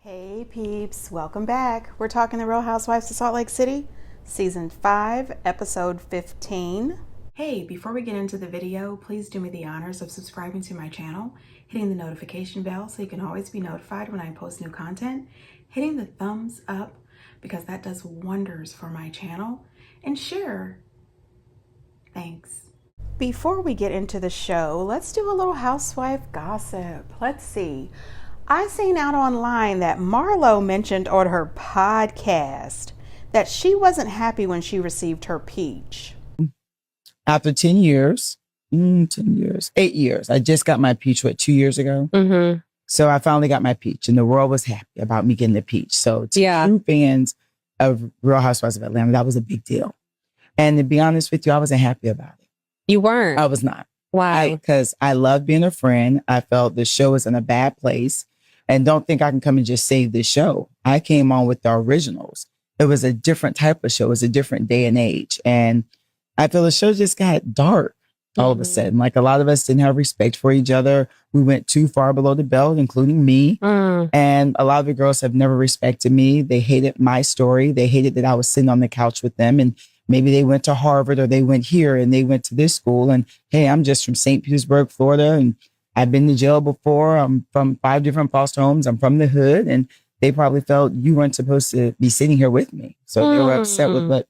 Hey peeps, welcome back. We're talking The Real Housewives of Salt Lake City, Season 5, Episode 15. Hey, before we get into the video, please do me the honors of subscribing to my channel, hitting the notification bell so you can always be notified when I post new content, hitting the thumbs up because that does wonders for my channel, and share. Thanks. Before we get into the show, let's do a little housewife gossip. Let's see. I seen out online that Marlo mentioned on her podcast that she wasn't happy when she received her peach. After 10 years, 8 years, I just got my peach, 2 years ago? Mm-hmm. So I finally got my peach and the world was happy about me getting the peach. So to true fans of Real Housewives of Atlanta, that was a big deal. And to be honest with you, I wasn't happy about it. You weren't? I was not. Why? Because I loved being a friend. I felt the show was in a bad place and don't think I can come and just save the show. I came on with the originals. It was a different type of show. It was a different day and age. And I feel the show just got dark all of a sudden. Like a lot of us didn't have respect for each other. We went too far below the belt, including me. And a lot of the girls have never respected me. They hated my story. They hated that I was sitting on the couch with them. And maybe they went to Harvard or they went here and they went to this school. And hey, I'm just from St. Petersburg, Florida. And I've been to jail before. I'm from 5 different foster homes. I'm from the hood. And they probably felt you weren't supposed to be sitting here with me. So they were upset with what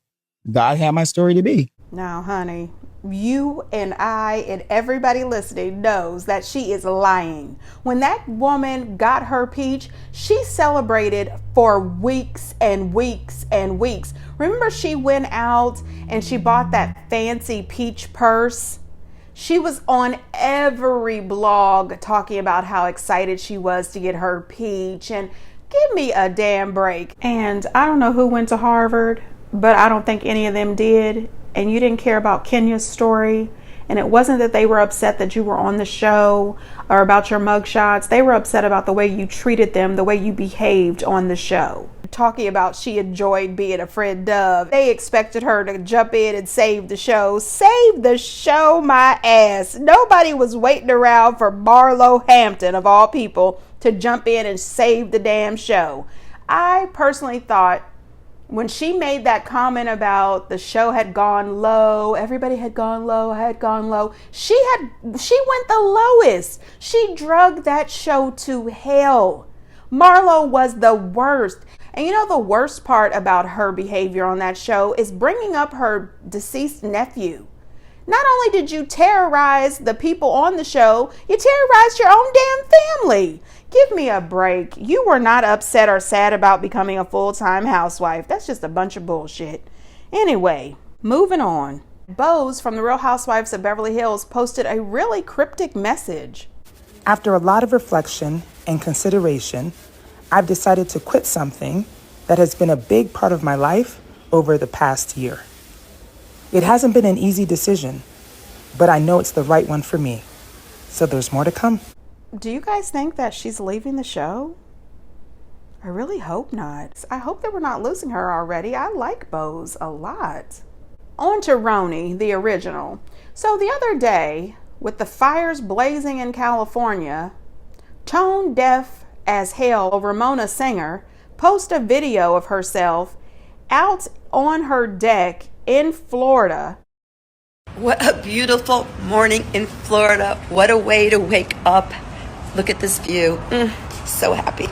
God had my story to be. Now, honey, you and I and everybody listening knows that she is lying. When that woman got her peach, she celebrated for weeks and weeks and weeks. Remember, she went out and she bought that fancy peach purse? She was on every blog talking about how excited she was to get her peach, and give me a damn break. And I don't know who went to Harvard, but I don't think any of them did. And you didn't care about Kenya's story. And it wasn't that they were upset that you were on the show or about your mugshots. They were upset about the way you treated them, the way you behaved on the show. Talking about she enjoyed being a friend of. They expected her to jump in and save the show. Save the show, my ass. Nobody was waiting around for Marlo Hampton, of all people, to jump in and save the damn show. I personally thought when she made that comment about the show had gone low, everybody had gone low, she went the lowest. She drugged that show to hell. Marlo was the worst. And you know, the worst part about her behavior on that show is bringing up her deceased nephew. Not only did you terrorize the people on the show, you terrorized your own damn family. Give me a break. You were not upset or sad about becoming a full-time housewife. That's just a bunch of bullshit. Anyway, moving on. Bose from The Real Housewives of Beverly Hills posted a really cryptic message. After a lot of reflection and consideration, I've decided to quit something that has been a big part of my life over the past year. It hasn't been an easy decision, but I know it's the right one for me. So there's more to come. Do you guys think that she's leaving the show? I really hope not. I hope that we're not losing her already. I like Bose a lot. On to Roni, the original. So the other day, with the fires blazing in California, tone deaf as hell, Ramona Singer posted a video of herself out on her deck in Florida. What a beautiful morning in Florida. What a way to wake up. Look at this view. So happy.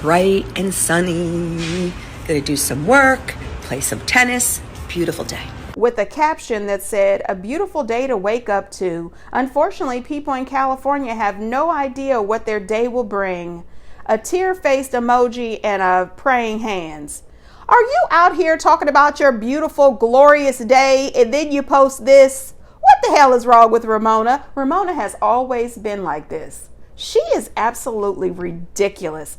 Bright and sunny. Gonna do some work, play some tennis. Beautiful day. With a caption that said, "A beautiful day to wake up to. Unfortunately, people in California have no idea what their day will bring." A tear-faced emoji and a praying hands. Are you out here talking about your beautiful, glorious day and then you post this? What the hell is wrong with Ramona? Ramona has always been like this. She is absolutely ridiculous.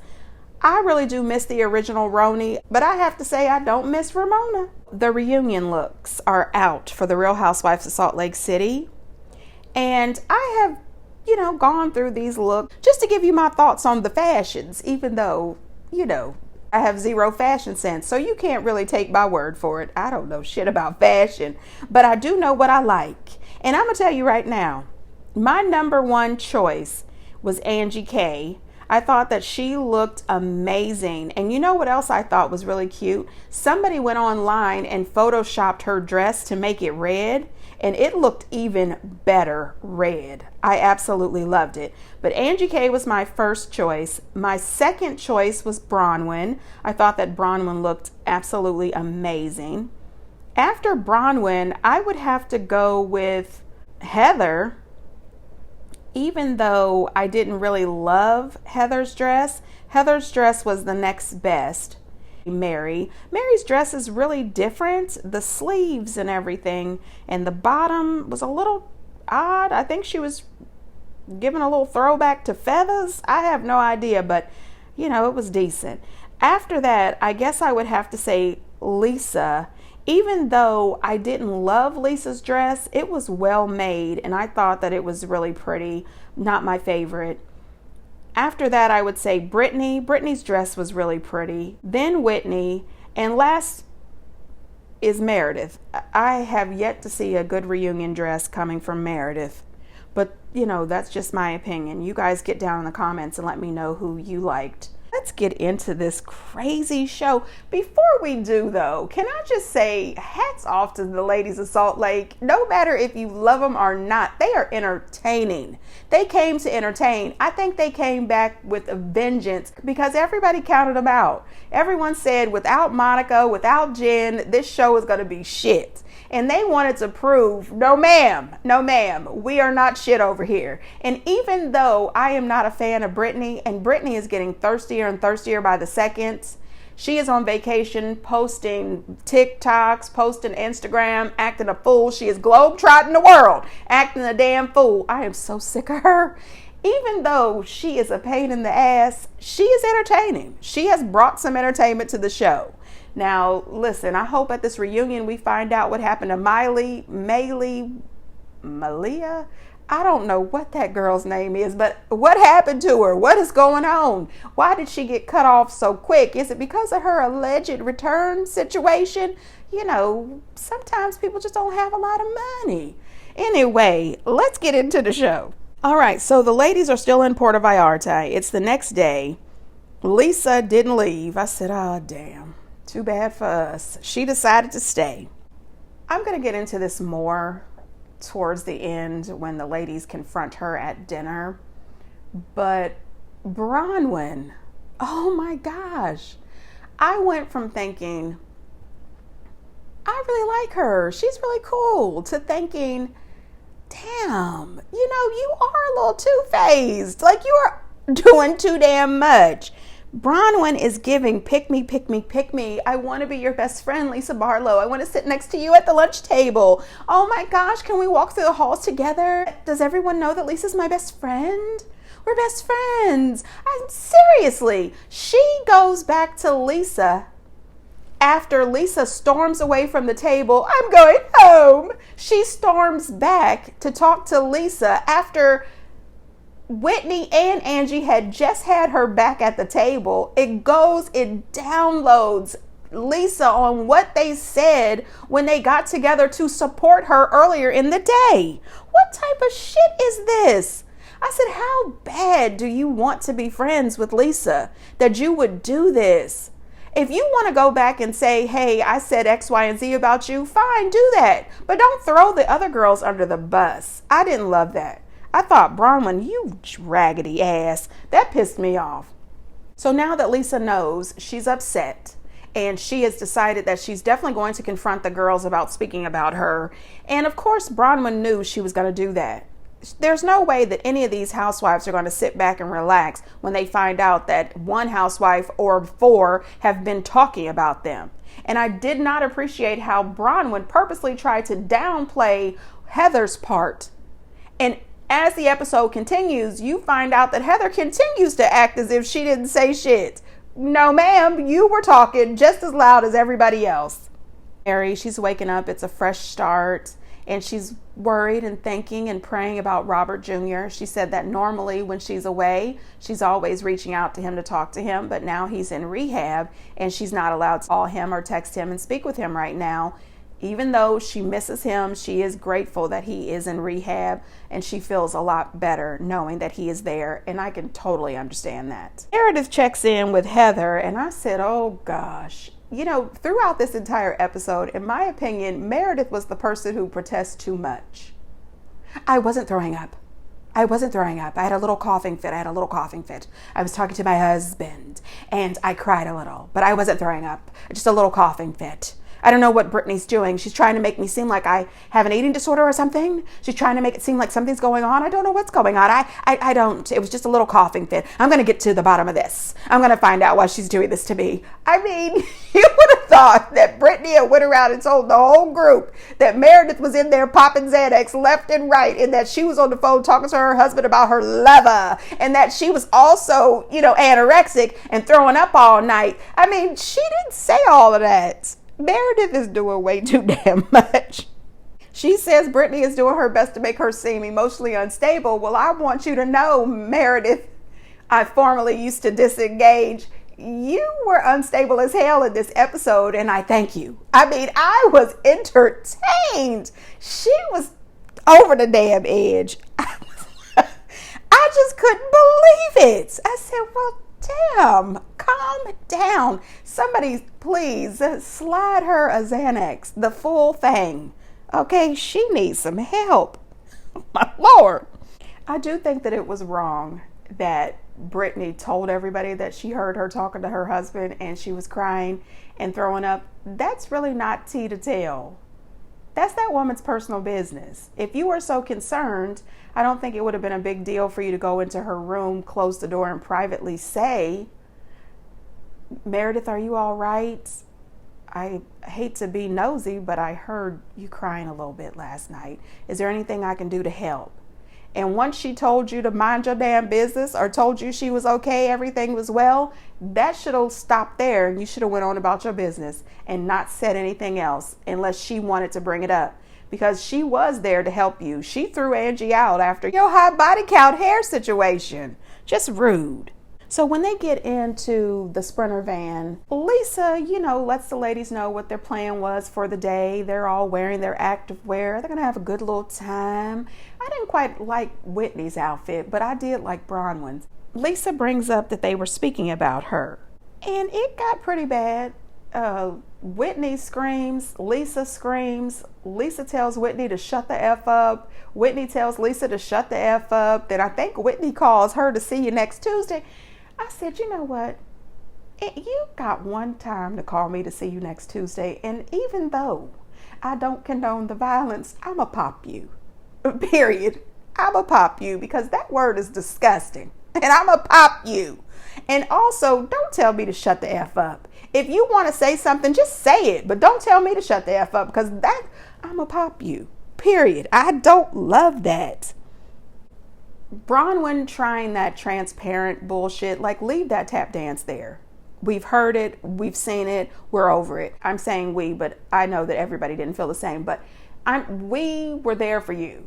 I really do miss the original Roni, but I have to say I don't miss Ramona. The reunion looks are out for The Real Housewives of Salt Lake City. And I have, gone through these looks just to give you my thoughts on the fashions, even though, I have zero fashion sense. So you can't really take my word for it. I don't know shit about fashion, but I do know what I like. And I'm going to tell you right now, My number one choice was Angie K. I thought that she looked amazing. And you know what else I thought was really cute? Somebody went online and photoshopped her dress to make it red, and it looked even better red. I absolutely loved it. But Angie K was my first choice. My second choice was Bronwyn. I thought that Bronwyn looked absolutely amazing. After Bronwyn, I would have to go with Heather. Even though I didn't really love Heather's dress was the next best. Mary's dress is really different. The sleeves and everything, and the bottom was a little odd. I think she was giving a little throwback to feathers. I have no idea, but you know, it was decent. After that, I guess I would have to say Lisa. Even though I didn't love Lisa's dress, it was well made and I thought that it was really pretty. Not my favorite. After that, I would say Brittany. Brittany's dress was really pretty. Then Whitney. And last is Meredith. I have yet to see a good reunion dress coming from Meredith. But, you know, that's just my opinion. You guys get down in the comments and let me know who you liked. Let's get into this crazy show. Before we do, though, can I just say hats off to the ladies of Salt Lake. No matter if you love them or not, they are entertaining. They came to entertain. I think they came back with a vengeance because everybody counted them out. Everyone said without Monica, without Jen, this show is going to be shit. And they wanted to prove, no ma'am, we are not shit over here. And even though I am not a fan of Brittany, and Brittany is getting thirstier and thirstier by the seconds, she is on vacation, posting TikToks, posting Instagram, acting a fool. She is globetrotting the world, acting a damn fool. I am so sick of her. Even though she is a pain in the ass, she is entertaining. She has brought some entertainment to the show. Now, listen, I hope at this reunion we find out what happened to Malia. I don't know what that girl's name is, but what happened to her? What is going on? Why did she get cut off so quick? Is it because of her alleged return situation? You know, sometimes people just don't have a lot of money. Anyway, let's get into the show. All right, so the ladies are still in Puerto Vallarta. It's the next day. Lisa didn't leave. I said, oh, damn. Too bad for us. She decided to stay. I'm going to get into this more towards the end when the ladies confront her at dinner. But Bronwyn, oh my gosh. I went from thinking, I really like her, she's really cool, to thinking, damn, you know, you are a little two-faced. Like, you are doing too damn much. Bronwyn is giving pick me, pick me, pick me. I want to be your best friend, Lisa Barlow. I want to sit next to you at the lunch table. Oh my gosh, can we walk through the halls together? Does everyone know that Lisa's my best friend? We're best friends. Seriously, she goes back to Lisa after Lisa storms away from the table. I'm going home. She storms back to talk to Lisa after Whitney and Angie had just had her back at the table. It downloads Lisa on what they said when they got together to support her earlier in the day. What type of shit is this? I said, how bad do you want to be friends with Lisa that you would do this? If you want to go back and say, hey, I said X, Y, and Z about you, fine, do that. But don't throw the other girls under the bus. I didn't love that. I thought, Bronwyn, you raggedy ass. That pissed me off. So now that Lisa knows, she's upset. And she has decided that she's definitely going to confront the girls about speaking about her. And of course, Bronwyn knew she was going to do that. There's no way that any of these housewives are going to sit back and relax when they find out that one housewife or four have been talking about them. And I did not appreciate how Bronwyn purposely tried to downplay Heather's part. And as the episode continues, you find out that Heather continues to act as if she didn't say shit. No, ma'am, you were talking just as loud as everybody else. Mary, she's waking up. It's a fresh start. And she's worried and thinking and praying about Robert Jr. She said that normally when she's away, she's always reaching out to him to talk to him. But now he's in rehab and she's not allowed to call him or text him and speak with him right now. Even though she misses him, she is grateful that he is in rehab, and she feels a lot better knowing that he is there, and I can totally understand that. Meredith checks in with Heather, and I said, oh gosh. You know, throughout this entire episode, in my opinion, Meredith was the person who protests too much. I wasn't throwing up. I wasn't throwing up. I had a little coughing fit. I was talking to my husband, and I cried a little, but I wasn't throwing up. Just a little coughing fit. I don't know what Brittany's doing. She's trying to make me seem like I have an eating disorder or something. She's trying to make it seem like something's going on. I don't know what's going on. I don't. It was just a little coughing fit. I'm going to get to the bottom of this. I'm going to find out why she's doing this to me. I mean, you would have thought that Brittany had went around and told the whole group that Meredith was in there popping Xanax left and right, and that she was on the phone talking to her husband about her lover, and that she was also, anorexic and throwing up all night. I mean, she didn't say all of that. Meredith is doing way too damn much. She says Brittany is doing her best to make her seem emotionally unstable. Well, I want you to know, Meredith, I formerly used to disengage. You were unstable as hell in this episode, and I thank you. I mean, I was entertained. She was over the damn edge. I just couldn't believe it. I said, well, damn, calm down. Somebody, please, slide her a Xanax, the full thing. Okay, she needs some help. My Lord. I do think that it was wrong that Brittany told everybody that she heard her talking to her husband and she was crying and throwing up. That's really not tea to tell. That's that woman's personal business. If you were so concerned, I don't think it would have been a big deal for you to go into her room, close the door, and privately say, Meredith, are you all right? I hate to be nosy, but I heard you crying a little bit last night. Is there anything I can do to help? And once she told you to mind your damn business or told you she was okay, everything was well, that should have stopped there, and you should have went on about your business and not said anything else unless she wanted to bring it up, because she was there to help you. She threw Angie out after your high body count hair situation. Just rude. So when they get into the Sprinter van, Lisa, lets the ladies know what their plan was for the day. They're all wearing their active wear. They're going to have a good little time. I didn't quite like Whitney's outfit, but I did like Bronwyn's. Lisa brings up that they were speaking about her, and it got pretty bad. Whitney screams, Lisa screams. Lisa tells Whitney to shut the F up. Whitney tells Lisa to shut the F up. Then I think Whitney calls her to see you next Tuesday. I said, you know what? You got one time to call me to see you next Tuesday, and even though I don't condone the violence, I'ma pop you. Period. I'ma pop you, because that word is disgusting, and I'ma pop you. And also, don't tell me to shut the F up. If you want to say something, just say it, but don't tell me to shut the F up, because I'ma pop you. Period. I don't love that. Bronwyn trying that transparent bullshit, leave that tap dance there. We've heard it, we've seen it, we're over it. I'm saying we, but I know that everybody didn't feel the same, but we were there for you.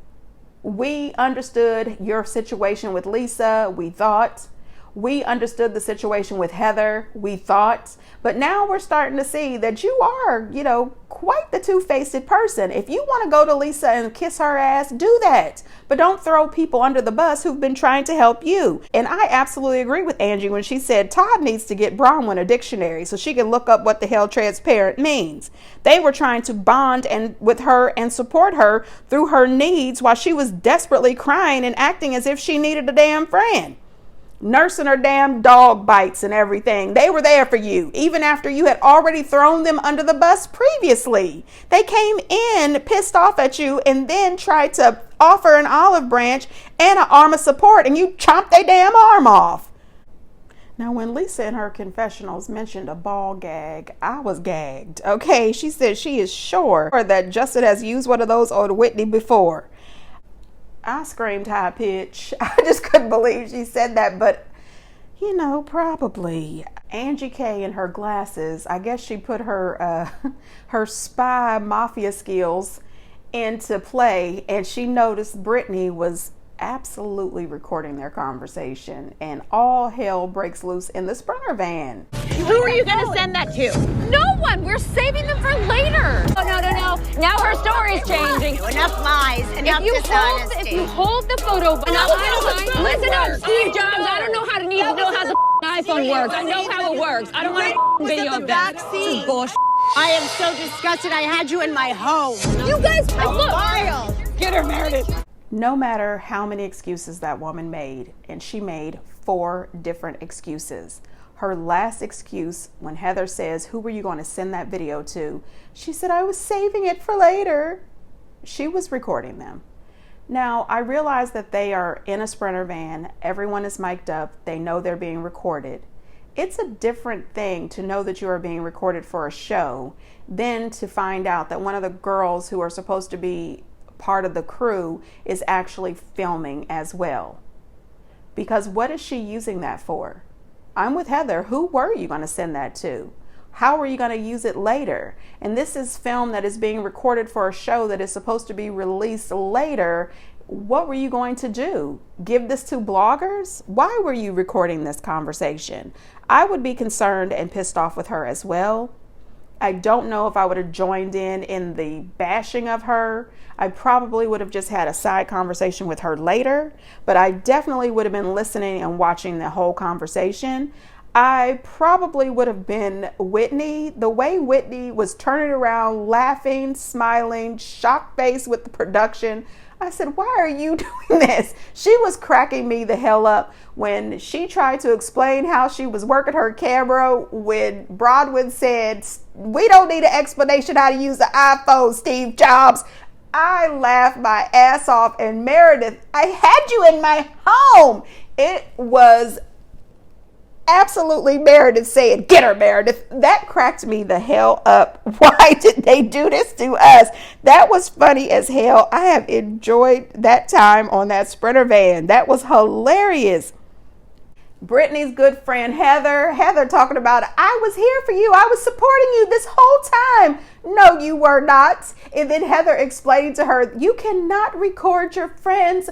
We understood your situation with Lisa, we thought. We understood the situation with Heather, we thought. But now we're starting to see that you are, quite the two-faced person. If you want to go to Lisa and kiss her ass, do that. But don't throw people under the bus who've been trying to help you. And I absolutely agree with Angie when she said Todd needs to get Bronwyn a dictionary so she can look up what the hell transparent means. They were trying to bond with her and support her through her needs while she was desperately crying and acting as if she needed a damn friend. Nursing her damn dog bites and everything. They were there for you, even after you had already thrown them under the bus previously. They came in pissed off at you and then tried to offer an olive branch and an arm of support, and you chomped their damn arm off. Now, when Lisa in her confessionals mentioned a ball gag, I was gagged. Okay, she said she is sure that Justin has used one of those on Whitney before. I screamed high pitch. I just couldn't believe she said that, but probably. Angie K in her glasses, I guess she put her her spy mafia skills into play, and she noticed Brittany was absolutely recording their conversation, and all hell breaks loose in the Sprinter van. Who are you going to send that to? No one. We're saving them for later. Oh, no. Now her story's changing. Enough lies, enough dishonesty. If you hold the photo, listen up, Steve Jobs. I don't know how to know how the iPhone works. I know how it works. I don't want a video of that. This is bullshit. I am so disgusted. I had you in my home. You guys, look. Wild. Get her, Meredith. No matter how many excuses that woman made, and she made 4 different excuses. Her last excuse, when Heather says, who were you going to send that video to? She said, I was saving it for later. She was recording them. Now, I realize that they are in a Sprinter van. Everyone is mic'd up. They know they're being recorded. It's a different thing to know that you are being recorded for a show than to find out that one of the girls who are supposed to be part of the crew is actually filming as well. Because what is she using that for? I'm with Heather. Who were you going to send that to? How are you going to use it later? And this is film that is being recorded for a show that is supposed to be released later. What were you going to do? Give this to bloggers? Why were you recording this conversation? I would be concerned and pissed off with her as well. I don't know if I would have joined in the bashing of her. I probably would have just had a side conversation with her later, but I definitely would have been listening and watching the whole conversation. I probably would have been Whitney. The way Whitney was turning around, laughing, smiling, shock-faced with the production. I said, why are you doing this? She was cracking me the hell up when she tried to explain how she was working her camera when Brodwin said, we don't need an explanation how to use the iPhone, Steve Jobs. I laughed my ass off. And Meredith, I had you in my home. It was absolutely Meredith saying, get her, Meredith. That cracked me the hell up. Why did they do this to us? That was funny as hell. I have enjoyed that time on that Sprinter van. That was hilarious. Brittany's good friend Heather talking about, I was here for you. I was supporting you this whole time. No, you were not. And then Heather explained to her, you cannot record your friends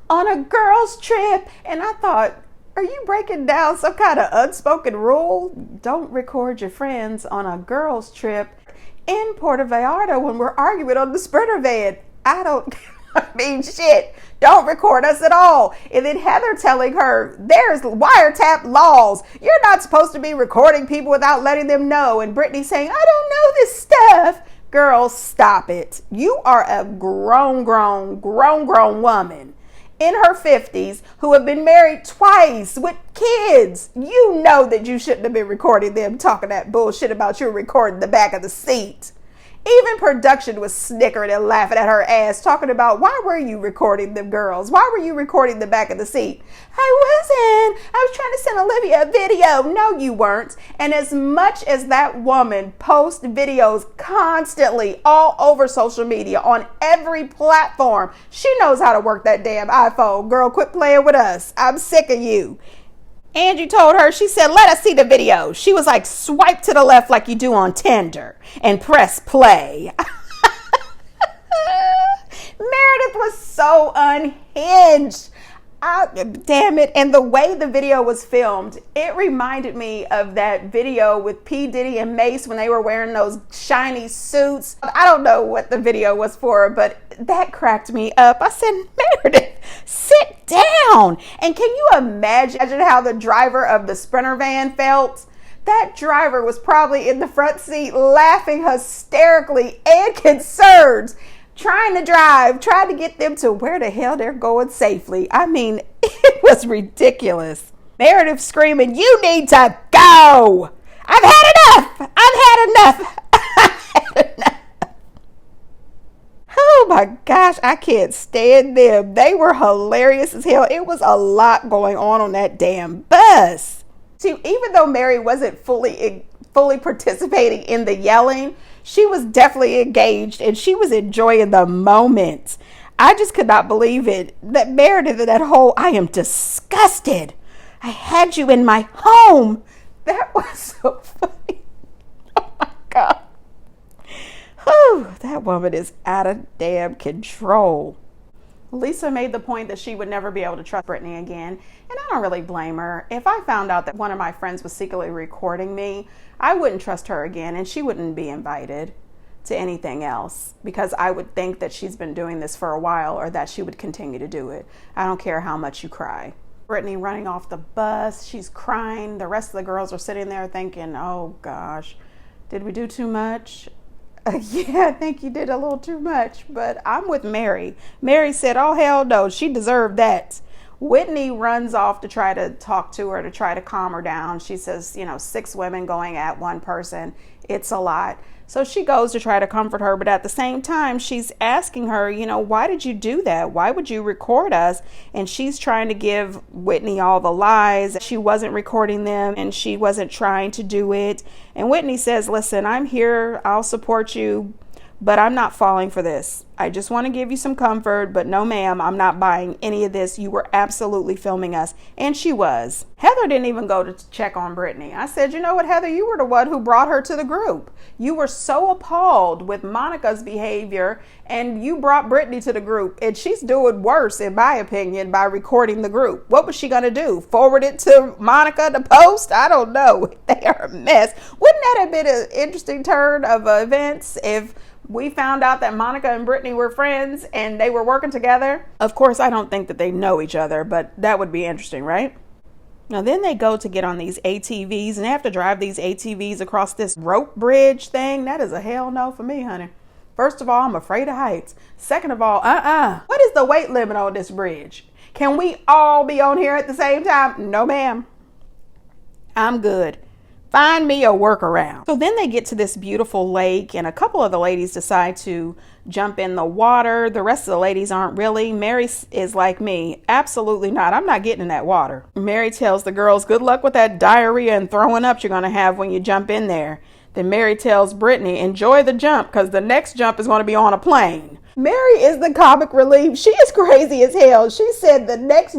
on a girls' trip. And I thought, are you breaking down some kind of unspoken rule? Don't record your friends on a girls' trip in Puerto Vallarta when we're arguing on the Sprinter van. I mean, shit. Don't record us at all. And then Heather telling her, there's wiretap laws. You're not supposed to be recording people without letting them know. And Brittany saying, I don't know this stuff. Girls, stop it. You are a grown woman in her 50s who have been married twice with kids. You know that you shouldn't have been recording them talking that bullshit about you recording the back of the seat. Even production was snickering and laughing at her ass, talking about, why were you recording them girls? Why were you recording the back of the seat? I was trying to send Olivia a video. No, you weren't. And as much as that woman posts videos constantly all over social media on every platform, she knows how to work that damn iPhone. Girl, quit playing with us. I'm sick of you. Angie told her, she said, let us see the video. She was like, swipe to the left like you do on Tinder and press play. Meredith was so unhinged. Damn it. And the way the video was filmed, it reminded me of that video with P. Diddy and Mace when they were wearing those shiny suits. I don't know what the video was for, but that cracked me up. I said, Meredith, sit down. And can you imagine how the driver of the Sprinter van felt? That driver was probably in the front seat laughing hysterically and concerned, trying to get them to where the hell they're going safely. I mean, it was ridiculous. Meredith screaming, you need to go. I've had enough. Oh my gosh, I can't stand them. They were hilarious as hell. It was a lot going on that damn bus. See, even though Mary wasn't fully participating in the yelling, she was definitely engaged and she was enjoying the moment. I just could not believe it. That Meredith and that whole, I am disgusted. I had you in my home. That was so funny. Oh my God. Whew, that woman is out of damn control. Lisa made the point that she would never be able to trust Brittany again, and I don't really blame her. If I found out that one of my friends was secretly recording me, I wouldn't trust her again, and she wouldn't be invited to anything else, because I would think that she's been doing this for a while, or that she would continue to do it. I don't care how much you cry. Brittany running off the bus, she's crying. The rest of the girls are sitting there thinking, oh gosh, did we do too much? Yeah, I think you did a little too much, but I'm with Mary. Mary said, oh, hell no, she deserved that. Whitney runs off to try to talk to her, to try to calm her down. She says, 6 women going at one person, it's a lot. So she goes to try to comfort her, but at the same time, she's asking her, why did you do that? Why would you record us? And she's trying to give Whitney all the lies. She wasn't recording them, and she wasn't trying to do it. And Whitney says, listen, I'm here. I'll support you, but I'm not falling for this. I just want to give you some comfort, but no, ma'am, I'm not buying any of this. You were absolutely filming us. And she was. Heather didn't even go to check on Brittany. I said, you know what, Heather, you were the one who brought her to the group. You were so appalled with Monica's behavior, and you brought Brittany to the group. And she's doing worse, in my opinion, by recording the group. What was she going to do? Forward it to Monica to post? I don't know. They are a mess. Wouldn't that have been an interesting turn of events if we found out that Monica and Brittany were friends and they were working together? Of course, I don't think that they know each other, but that would be interesting, right? Now, then they go to get on these ATVs, and they have to drive these ATVs across this rope bridge thing. That is a hell no for me, honey. First of all, I'm afraid of heights. Second of all, what is the weight limit on this bridge? Can we all be on here at the same time? No, ma'am. I'm good. Find me a workaround. So then they get to this beautiful lake, and a couple of the ladies decide to jump in the water. The rest of the ladies aren't really. Mary is like me. Absolutely not. I'm not getting in that water. Mary tells the girls, good luck with that diarrhea and throwing up you're going to have when you jump in there. Then Mary tells Brittany, enjoy the jump, because the next jump is going to be on a plane. Mary is the comic relief. She is crazy as hell. She said the next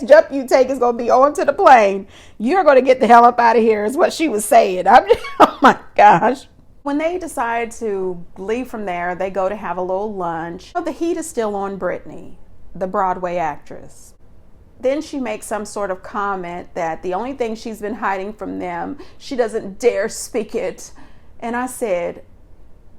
jump you take is going to be onto the plane. You're going to get the hell up out of here, is what she was saying. Oh my gosh. When they decide to leave from there, they go to have a little lunch. The heat is still on Brittany, the Broadway actress. Then she makes some sort of comment that the only thing she's been hiding from them, she doesn't dare speak it. And I said,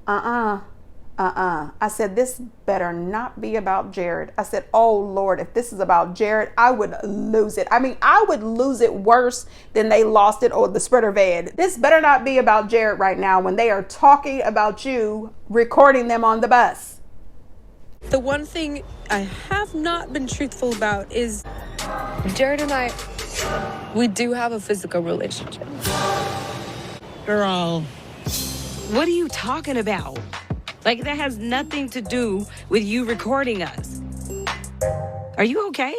I said, this better not be about Jared. I said, oh Lord, if this is about Jared, I would lose it. I mean, I would lose it worse than they lost it or the Spritter van. This better not be about Jared right now when they are talking about you recording them on the bus. The one thing I have not been truthful about is Jared and I, we do have a physical relationship. Girl, what are you talking about? Like, that has nothing to do with you recording us. Are you okay?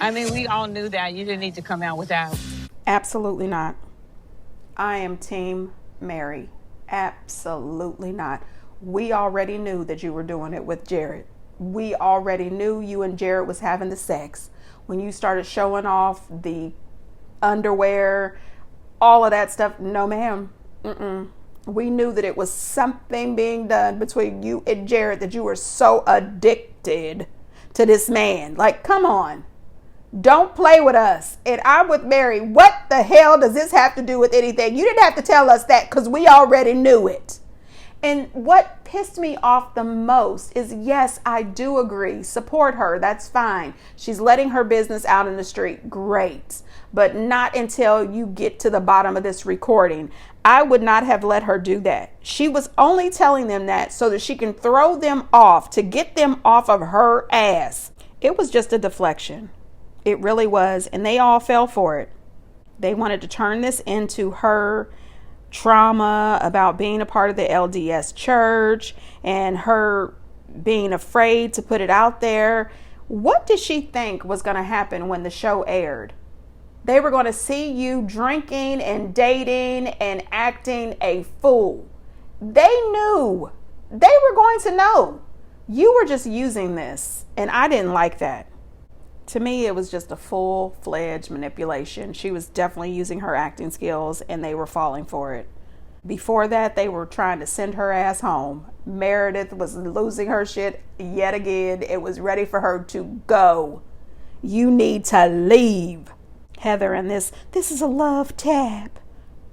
I mean, we all knew that. You didn't need to come out with that. Absolutely not. I am Team Mary. Absolutely not. We already knew that you were doing it with Jared. We already knew you and Jared was having the sex. When you started showing off the underwear, all of that stuff, no ma'am. We knew that it was something being done between you and Jared, that you were so addicted to this man. Like, come on. Don't play with us. And I'm with Mary. What the hell does this have to do with anything? You didn't have to tell us that, because we already knew it. And what pissed me off the most is, yes, I do agree. Support her. That's fine. She's letting her business out in the street. Great. But not until you get to the bottom of this recording. I would not have let her do that. She was only telling them that so that she can throw them off, to get them off of her ass. It was just a deflection. It really was. And they all fell for it. They wanted to turn this into her trauma about being a part of the LDS church and her being afraid to put it out there. What did she think was going to happen when the show aired? They were going to see you drinking and dating and acting a fool. They knew. They were going to know. You were just using this, and I didn't like that. To me, it was just a full-fledged manipulation. She was definitely using her acting skills, and they were falling for it. Before that, they were trying to send her ass home. Meredith was losing her shit yet again. It was ready for her to go. You need to leave. Heather and this is a love tap.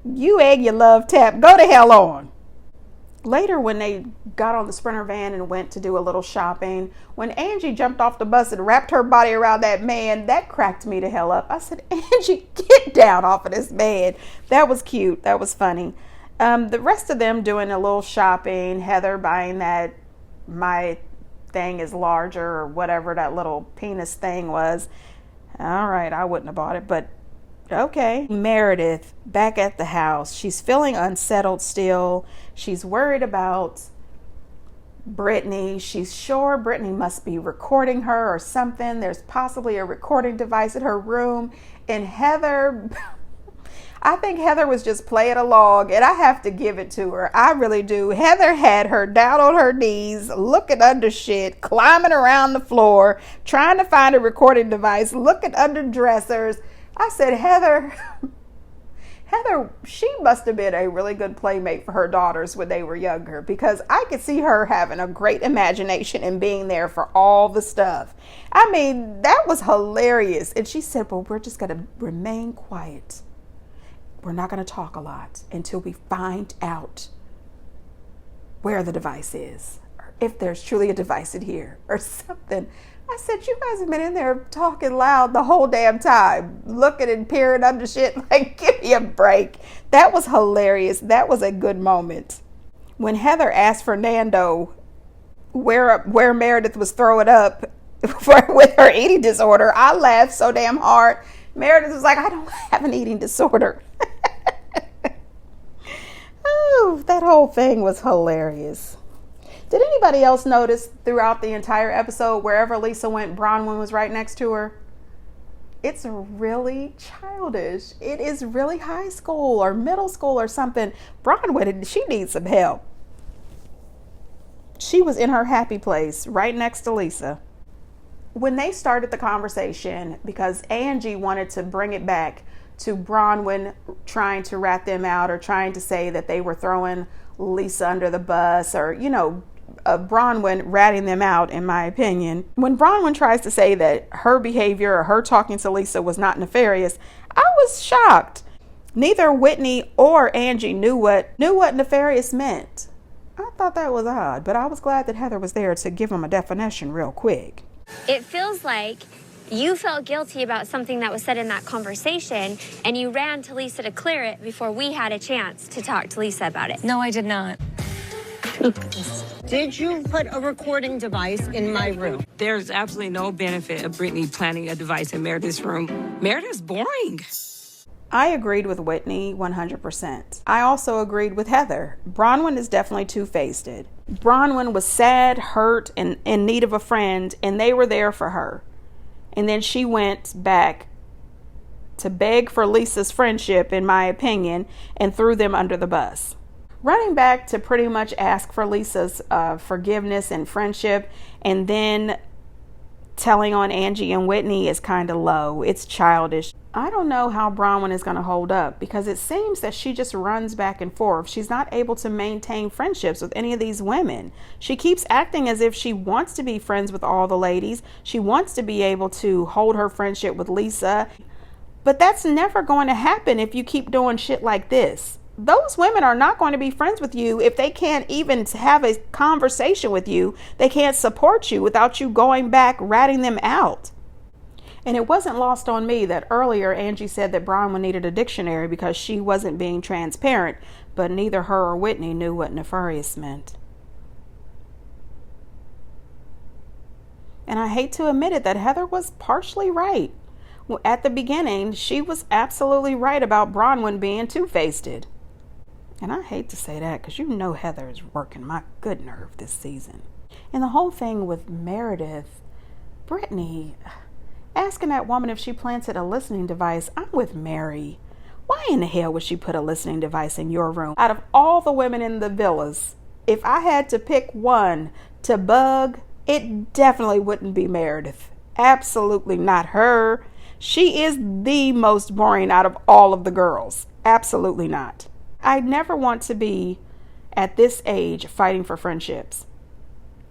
You egg your love tap. Go to hell on. Later, when they got on the Sprinter van and went to do a little shopping, when Angie jumped off the bus and wrapped her body around that man, that cracked me to hell up. I said, Angie, get down off of this man. That was cute. That was funny. The rest of them doing a little shopping, Heather buying that my thing is larger or whatever that little penis thing was. All right, I wouldn't have bought it, but okay. Meredith back at the house. She's feeling unsettled still. She's worried about Brittany. She's sure Brittany must be recording her or something. There's possibly a recording device in her room. And Heather, I think Heather was just playing along, and I have to give it to her. I really do. Heather had her down on her knees, looking under shit, climbing around the floor, trying to find a recording device, looking under dressers. I said, Heather, she must have been a really good playmate for her daughters when they were younger, because I could see her having a great imagination and being there for all the stuff. I mean, that was hilarious. And she said, well, we're just going to remain quiet. We're not going to talk a lot until we find out where the device is, or if there's truly a device in here or something. I said, you guys have been in there talking loud the whole damn time, looking and peering under shit. Like, give me a break. That was hilarious. That was a good moment. When Heather asked Fernando where Meredith was throwing up with her eating disorder, I laughed so damn hard. Meredith was like, I don't have an eating disorder. Oh, that whole thing was hilarious. Did anybody else notice throughout the entire episode, wherever Lisa went, Bronwyn was right next to her? It's really childish. It is really high school or middle school or something. Bronwyn, she needs some help. She was in her happy place right next to Lisa. When they started the conversation, because Angie wanted to bring it back to Bronwyn trying to rat them out or trying to say that they were throwing Lisa under the bus, or, Bronwyn ratting them out, in my opinion. When Bronwyn tries to say that her behavior or her talking to Lisa was not nefarious, I was shocked. Neither Whitney or Angie knew what nefarious meant. I thought that was odd, but I was glad that Heather was there to give them a definition real quick. It feels like you felt guilty about something that was said in that conversation, and you ran to Lisa to clear it before we had a chance to talk to Lisa about it. No, I did not. Did you put a recording device in my room? There's absolutely no benefit of Brittany planting a device in Meredith's room. Meredith's boring. I agreed with Whitney 100%. I also agreed with Heather. Bronwyn is definitely two-faced. Bronwyn was sad, hurt, and in need of a friend, and they were there for her. And then she went back to beg for Lisa's friendship, in my opinion, and threw them under the bus. Running back to pretty much ask for Lisa's forgiveness and friendship, and then telling on Angie and Whitney is kind of low. It's childish. I don't know how Bronwyn is going to hold up, because it seems that she just runs back and forth. She's not able to maintain friendships with any of these women. She keeps acting as if she wants to be friends with all the ladies. She wants to be able to hold her friendship with Lisa. But that's never going to happen if you keep doing shit like this. Those women are not going to be friends with you if they can't even have a conversation with you. They can't support you without you going back ratting them out. And it wasn't lost on me that earlier Angie said that Bronwyn needed a dictionary because she wasn't being transparent, but neither her or Whitney knew what nefarious meant. And I hate to admit it, that Heather was partially right. At the beginning, she was absolutely right about Bronwyn being two-faced. And I hate to say that, because Heather is working my good nerve this season. And the whole thing with Meredith, Brittany asking that woman if she planted a listening device, I'm with Mary. Why in the hell would she put a listening device in your room? Out of all the women in the villas, if I had to pick one to bug, it definitely wouldn't be Meredith. Absolutely not her. She is the most boring out of all of the girls. Absolutely not. I never want to be at this age fighting for friendships.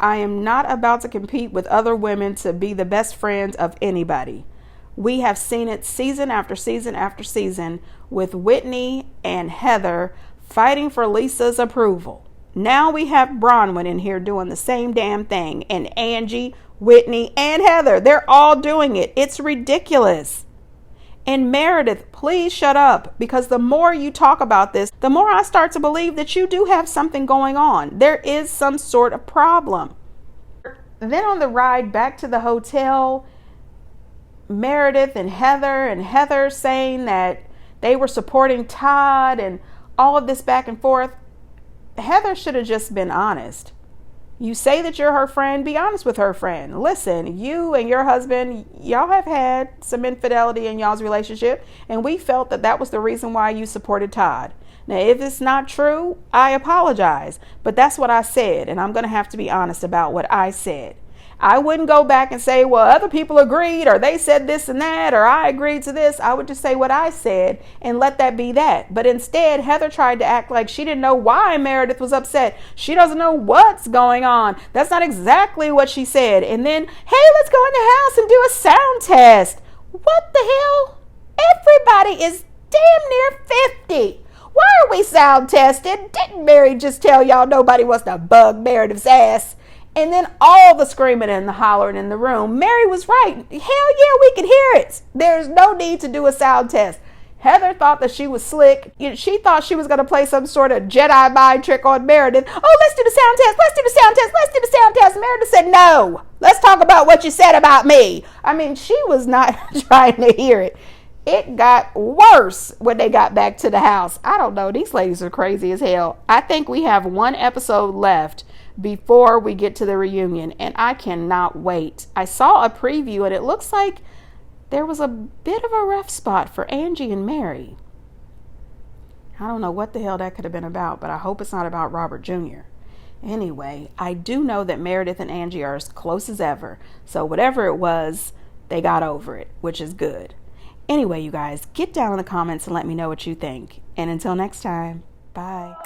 I am not about to compete with other women to be the best friends of anybody. We have seen it season after season after season with Whitney and Heather fighting for Lisa's approval. Now we have Bronwyn in here doing the same damn thing. And Angie, Whitney, and Heather, they're all doing it. It's ridiculous. And Meredith, please shut up, because the more you talk about this, the more I start to believe that you do have something going on. There is some sort of problem. Then on the ride back to the hotel, Meredith and Heather saying that they were supporting Todd and all of this back and forth. Heather should have just been honest. You say that you're her friend, be honest with her friend. Listen, you and your husband, y'all have had some infidelity in y'all's relationship, and we felt that that was the reason why you supported Todd. Now, if it's not true, I apologize, but that's what I said, and I'm going to have to be honest about what I said. I wouldn't go back and say, well, other people agreed, or they said this and that, or I agreed to this. I would just say what I said and let that be that. But instead, Heather tried to act like she didn't know why Meredith was upset. She doesn't know what's going on. That's not exactly what she said. And then, hey, let's go in the house and do a sound test. What the hell? Everybody is damn near 50. Why are we sound tested? Didn't Mary just tell y'all nobody wants to bug Meredith's ass? And then all the screaming and the hollering in the room. Mary was right. Hell yeah, we can hear it. There's no need to do a sound test. Heather thought that she was slick. She thought she was going to play some sort of Jedi mind trick on Meredith. Oh, let's do the sound test. Let's do the sound test. Let's do the sound test. Meredith said, no. Let's talk about what you said about me. I mean, she was not trying to hear it. It got worse when they got back to the house. I don't know. These ladies are crazy as hell. I think we have one episode left before we get to the reunion, and I cannot wait. I saw a preview, and it looks like there was a bit of a rough spot for Angie and Mary. I don't know what the hell that could have been about, but I hope it's not about Robert Jr. Anyway, I do know that Meredith and Angie are as close as ever, so whatever it was, they got over it, which is good. Anyway, you guys, get down in the comments and let me know what you think. And until next time, bye.